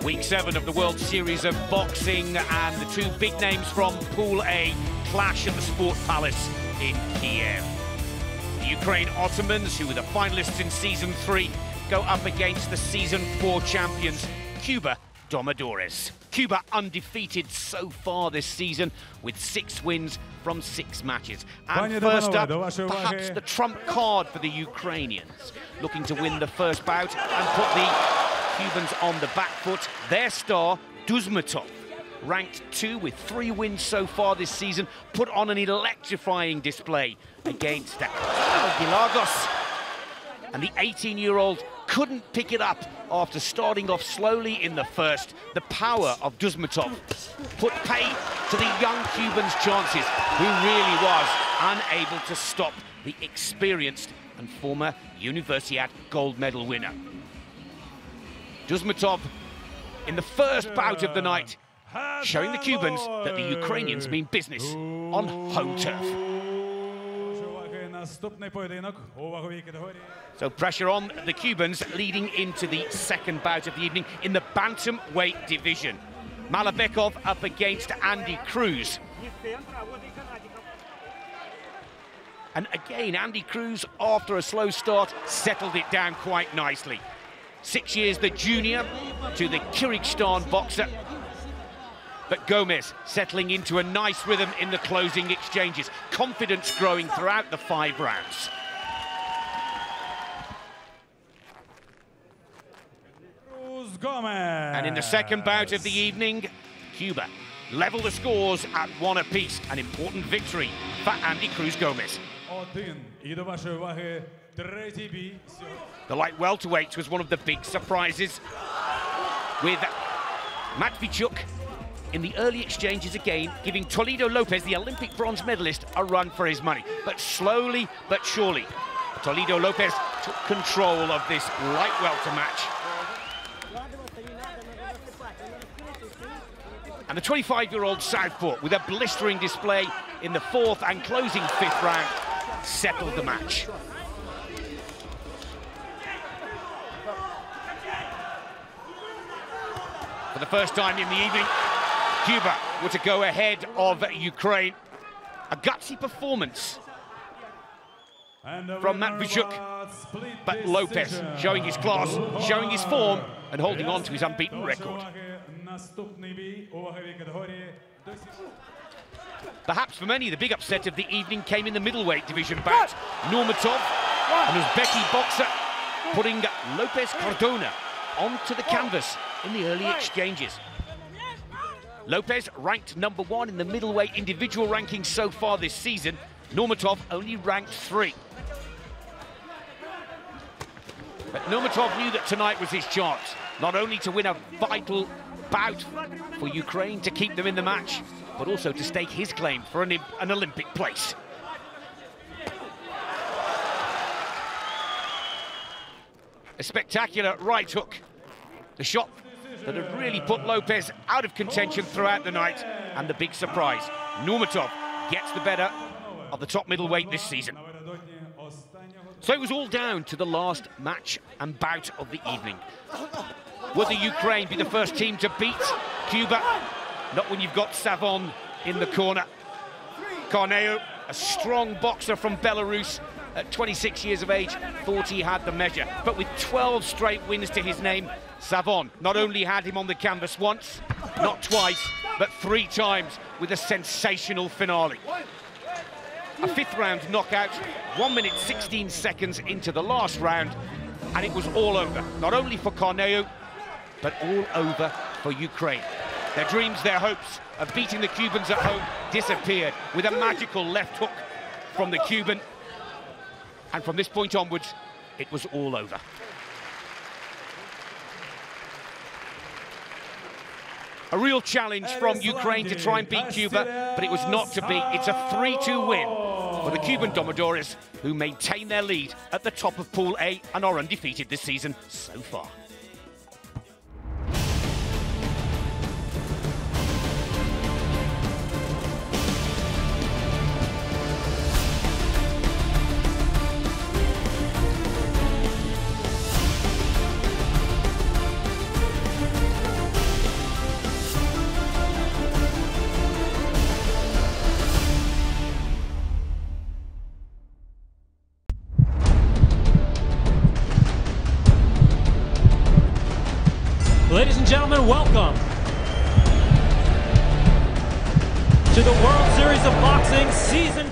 Week 7 of the World Series of Boxing, and the two big names from Pool A clash at the Sport Palace in Kiev. The Ukraine Ottomans, who were the finalists in Season 3, go up against the Season 4 champions, Cuba Domadores. Cuba undefeated so far this season with 6 wins from 6 matches. And first up, perhaps the trump card for the Ukrainians, looking to win the first bout and put the Cubans on the back foot. Their star, Duzmatov, ranked 2 with 3 wins so far this season, put on an electrifying display against Gilagos. And the 18-year-old couldn't pick it up after starting off slowly in the first. The power of Duzmatov put pay to the young Cuban's chances, who really was unable to stop the experienced and former Universiade gold medal winner. Duzmatov, in the first bout of the night, showing the Cubans that the Ukrainians mean business on home turf. So pressure on the Cubans leading into the second bout of the evening in the bantamweight division. Malabekov up against Andy Cruz. And again, Andy Cruz, after a slow start, settled it down quite nicely. 6 years the junior to the Kyrgyzstan boxer. But Gomez settling into a nice rhythm in the closing exchanges. Confidence growing throughout the 5 rounds. And in the second bout of the evening, Cuba level the scores at 1 apiece. An important victory for Andy Cruz Gomez. The light welterweight was one of the big surprises, with Matvichuk in the early exchanges again, giving Toledo Lopez, the Olympic bronze medalist, a run for his money. But slowly but surely, Toledo Lopez took control of this light welter match. And the 25-year-old southpaw, with a blistering display in the 4th and closing 5th round, settled the match. For the first time in the evening, Cuba were to go ahead of Ukraine. A gutsy performance from Matvichuk, but Lopez showing his class, showing his form, and holding on to his unbeaten record. Perhaps for many, the big upset of the evening came in the middleweight division bout. Nurmatov, an Uzbeki boxer, putting Lopez Cardona onto the canvas in the early exchanges. Lopez ranked number 1 in the middleweight individual rankings so far this season. Nurmatov only ranked 3. But Nurmatov knew that tonight was his chance, not only to win a vital bout for Ukraine to keep them in the match, but also to stake his claim for an Olympic place. A spectacular right hook. The shot that had really put Lopez out of contention throughout the night, and the big surprise, Nurmatov gets the better of the top middleweight this season. So it was all down to the last match and bout of the evening. Would the Ukraine be the first team to beat Cuba? Not when you've got Savon in the corner. Corneu, a strong boxer from Belarus, at 26 years of age, thought he had the measure. But with 12 straight wins to his name, Savon not only had him on the canvas once, not twice, but 3 times with a sensational finale. A 5th round knockout, 1 minute 16 seconds into the last round, and it was all over, not only for Corneu, but all over for Ukraine. Their dreams, their hopes of beating the Cubans at home disappeared with a magical left hook from the Cuban. And from this point onwards, it was all over. A real challenge from Ukraine to try and beat Cuba, but it was not to be. It's a 3-2 win for the Cuban Domadores, who maintain their lead at the top of Pool A and are undefeated this season so far. Ladies and gentlemen, welcome to the World Series of Boxing Season